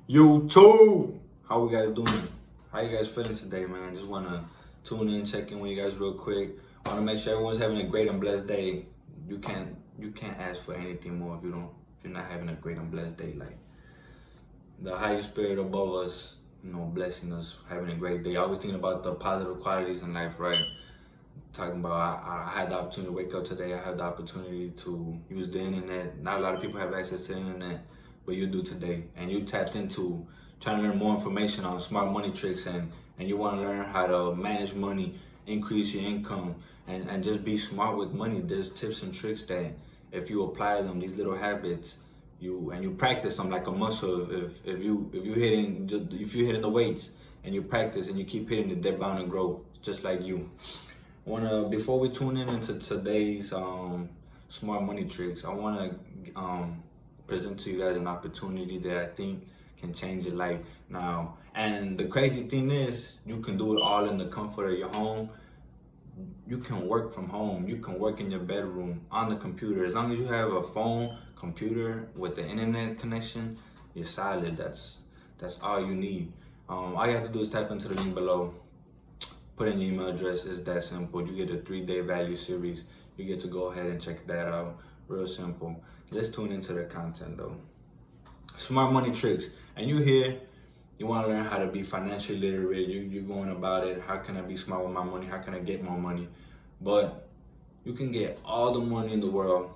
YouTube, how we guys doing? How you guys feeling today, man? Just wanna tune in, check in with you guys real quick. Wanna make sure everyone's having a great and blessed day. You can't ask for anything more if you're not having a great and blessed day. Like the higher spirit above us, blessing us, having a great day. Always thinking about the positive qualities in life, right? Talking about I had the opportunity to wake up today. I had the opportunity to use the internet. Not a lot of people have access to the internet, but you do today. And you tapped into trying to learn more information on smart money tricks, and you want to learn how to manage money, increase your income, and just be smart with money. There's tips and tricks that if you apply them, these little habits, you practice them like a muscle. If you're hitting the weights and you practice and you keep hitting it, they're bound to grow just like you. Before we tune in into today's smart money tricks, I wanna present to you guys an opportunity that I think can change your life now. And the crazy thing is, you can do it all in the comfort of your home. You can work from home. You can work in your bedroom on the computer. As long as you have a phone, computer with the internet connection, you're solid. That's all you need. All you have to do is type into the link below. Put in your email address. It's that simple. You get a 3-day value series. You get to go ahead and check that out. Real simple. Let's tune into the content though. Smart money tricks. And you here, you want to learn how to be financially literate. You're going about it. How can I be smart with my money? How can I get more money? But you can get all the money in the world,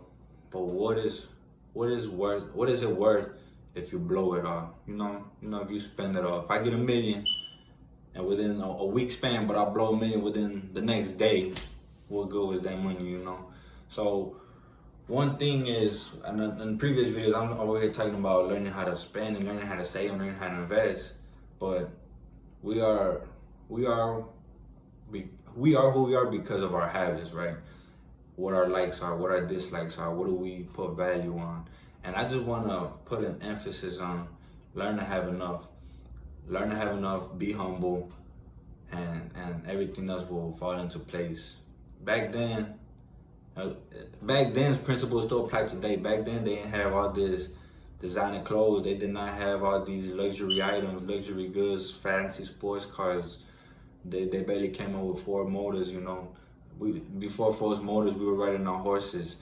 but what is it worth if you blow it all? If you spend it all. If I get $1 million and within a week span, but I blow $1 million within the next day, what good is that money? So one thing is, and in previous videos, I'm already talking about learning how to spend and learning how to save and learning how to invest. But we are who we are because of our habits, right? What our likes are, what our dislikes are, what do we put value on? And I just want to put an emphasis on learn to have enough. Learn to have enough, be humble, and everything else will fall into place. Back then, principles still apply today. Back then, they didn't have all this designer clothes. They did not have all these luxury items, luxury goods, fancy sports cars. They barely came up with Ford Motors. Before Ford Motors, we were riding on horses.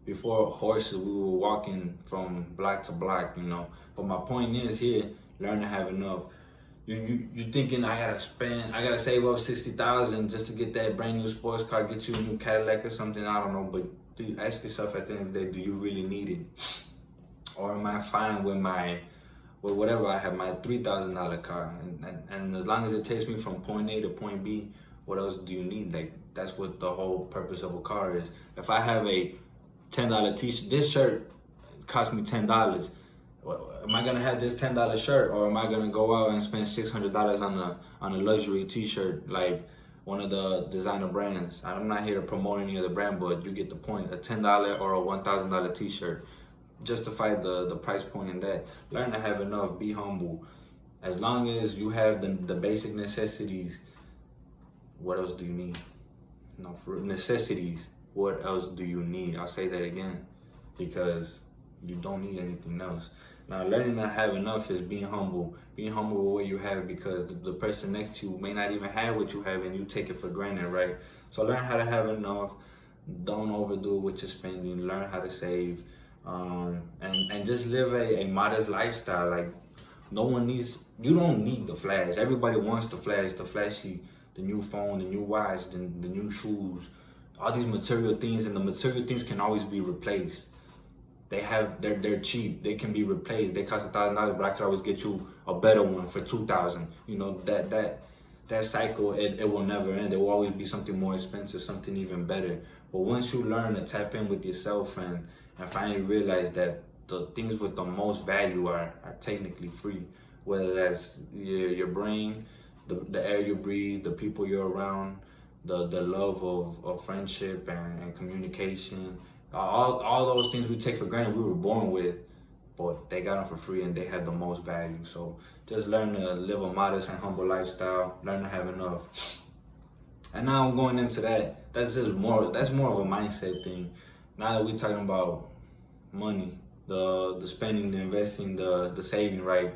Before horses, we were walking from block to block. But my point is here: learn to have enough. You thinking I gotta save up 60,000 just to get that brand new sports car, get you a new Cadillac or something? I don't know, but do you ask yourself at the end of the day, do you really need it, or am I fine with whatever I have, my $3,000 car, and as long as it takes me from point A to point B, what else do you need? Like that's what the whole purpose of a car is. If I have a $10 t-shirt, this shirt cost me $10. Am I gonna have this $10 shirt, or am I gonna go out and spend $600 on a luxury T-shirt like one of the designer brands? I'm not here to promote any other brand, but you get the point. A $10 or a $1,000 T-shirt, justify the price point in that. Learn to have enough. Be humble. As long as you have the basic necessities, what else do you need? For necessities, what else do you need? I'll say that again, because you don't need anything else. Now, learning to have enough is being humble. Being humble with what you have, because the person next to you may not even have what you have, and you take it for granted, right? So learn how to have enough. Don't overdo it with your spending. Learn how to save, and just live a modest lifestyle. Like you don't need the flash. Everybody wants the flash, the flashy, the new phone, the new watch, the new shoes, all these material things, and the material things can always be replaced. They're cheap. They can be replaced. They cost $1,000, but I could always get you a better one for 2,000. That cycle, it will never end. There will always be something more expensive, something even better. But once you learn to tap in with yourself and finally realize that the things with the most value are technically free, whether that's your brain, the air you breathe, the people you're around, the love of friendship and communication. All those things we take for granted, we were born with, but they got them for free and they have the most value. So just learn to live a modest and humble lifestyle. Learn to have enough. And now I'm going into that. That's more of a mindset thing. Now that we're talking about money, the spending, the investing, the saving, right?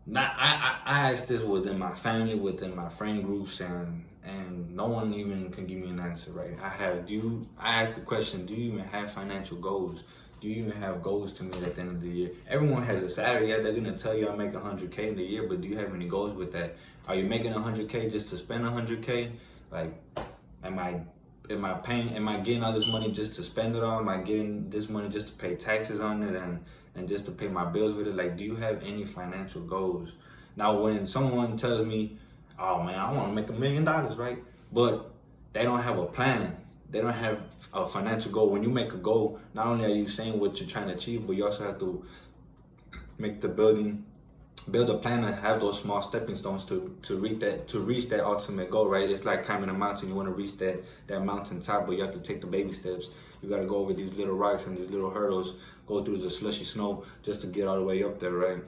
not I asked this within my family, within my friend groups, and no one even can give me an answer, right? I asked the question, do you even have financial goals? Do you even have goals to meet at the end of the year? Everyone has a salary. Yeah, they're gonna tell you I make 100K in the year, but do you have any goals with that? Are you making 100K just to spend 100K? Like, am I am I getting all this money just to spend it on? Am I getting this money just to pay taxes on it and just to pay my bills with it? Like, do you have any financial goals? Now, when someone tells me, oh man, I want to make $1 million, right? But they don't have a plan. They don't have a financial goal. When you make a goal, not only are you saying what you're trying to achieve, but you also have to make the build a plan and have those small stepping stones to reach that ultimate goal, right? It's like climbing a mountain. You want to reach that mountain top, but you have to take the baby steps. You got to go over these little rocks and these little hurdles, go through the slushy snow just to get all the way up there, right?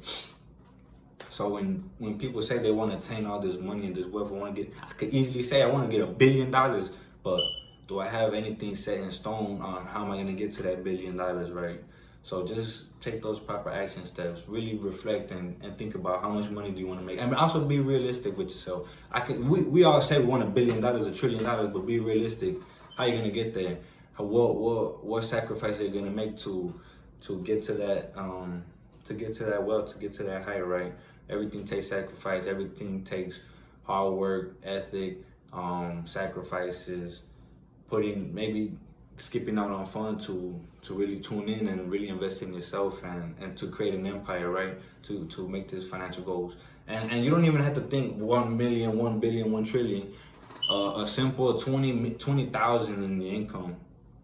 So when people say they want to attain all this money and this wealth, I could easily say I want to get $1 billion, but do I have anything set in stone on how am I going to get to that $1 billion, right? So just take those proper action steps. Really reflect and think about how much money do you want to make. And also be realistic with yourself. We all say we want $1 billion, $1 trillion, but be realistic. How you gonna get there? What sacrifice are you gonna make to get to that wealth, to get to that height, right? Everything takes sacrifice. Everything takes hard work, ethic, sacrifices, maybe skipping out on fun to really tune in and really invest in yourself and to create an empire, right? To make these financial goals. And you don't even have to think 1 million, 1 billion, 1 trillion. A simple 20,000 in your income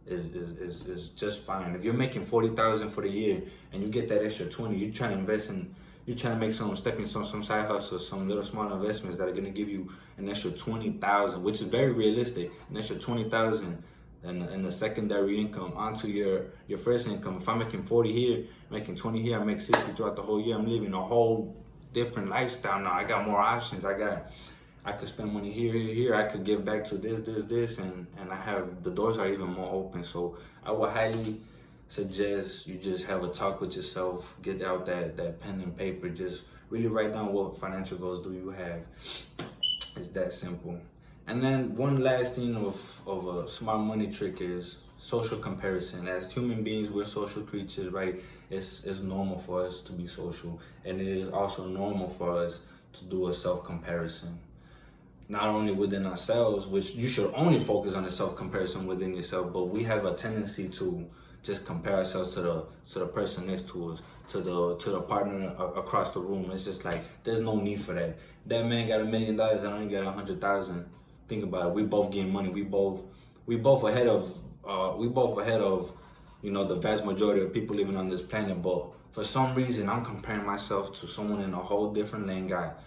is just fine. If you're making 40,000 for the year and you get that extra 20, you're trying to invest in, you're trying to make some stepping stones, some side hustles, some little small investments that are gonna give you an extra 20,000, which is very realistic. An extra 20,000 and the secondary income onto your first income. If I'm making 40 here, making 20 here, I make 60 throughout the whole year. I'm living a whole different lifestyle now. I got more options. I could spend money here. I could give back to this, and I have the doors are even more open. So I would highly suggest you just have a talk with yourself, get out that pen and paper, just really write down what financial goals do you have. It's that simple. And then one last thing of a smart money trick is social comparison. As human beings, we're social creatures, right? It's normal for us to be social, and it is also normal for us to do a self-comparison. Not only within ourselves, which you should only focus on the self-comparison within yourself, but we have a tendency to just compare ourselves to the person next to us, to the partner across the room. It's just like there's no need for that. That man got $1 million, I only got 100,000. Think about it. We both getting money. We both ahead of the vast majority of people living on this planet. But for some reason, I'm comparing myself to someone in a whole different lane, got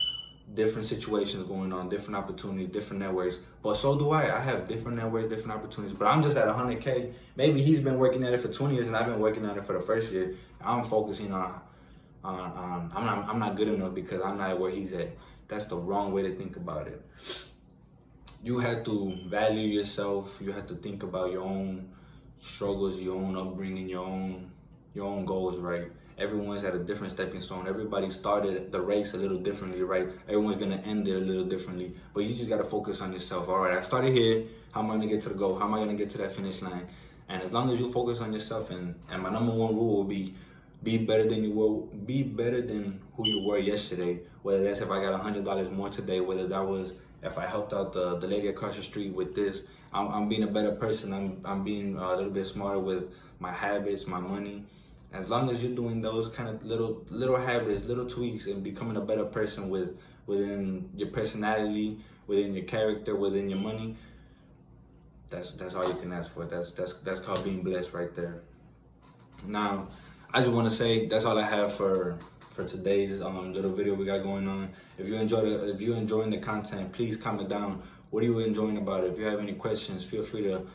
different situations going on, different opportunities, different networks. But so do I. I have different networks, different opportunities. But I'm just at 100K. Maybe he's been working at it for 20 years, and I've been working at it for the first year. I'm focusing on I'm not good enough because I'm not where he's at. That's the wrong way to think about it. You have to value yourself. You have to think about your own struggles, your own upbringing, your own goals, right? Everyone's at a different stepping stone. Everybody started the race a little differently, right? Everyone's gonna end it a little differently. But you just gotta focus on yourself. All right, I started here. How am I gonna get to the goal? How am I gonna get to that finish line? And as long as you focus on yourself, and my number one rule will be better than who you were yesterday. Whether that's if I got $100 more today, whether that was if I helped out the lady across the street with this, I'm being a better person. I'm being a little bit smarter with my habits, my money. As long as you're doing those kind of little habits, little tweaks, and becoming a better person within your personality, within your character, within your money, that's all you can ask for. That's called being blessed right there. Now, I just want to say that's all I have for today's little video we got going on. If you're enjoying the content, please comment down. What are you enjoying about it? If you have any questions, feel free to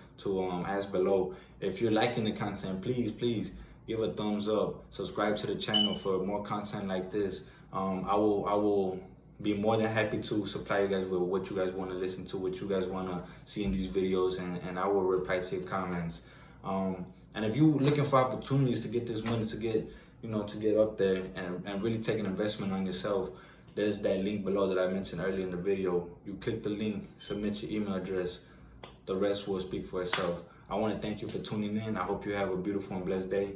ask below. If you're liking the content, please give a thumbs up. Subscribe to the channel for more content like this. I will be more than happy to supply you guys with what you guys want to listen to, what you guys want to see in these videos, and I will reply to your comments. And if you're looking for opportunities to get this money, to get you know, to get up there and really take an investment on yourself, there's that link below that I mentioned earlier in the video. You click the link, submit your email address. The rest will speak for itself. I want to thank you for tuning in. I hope you have a beautiful and blessed day.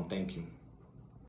Thank you.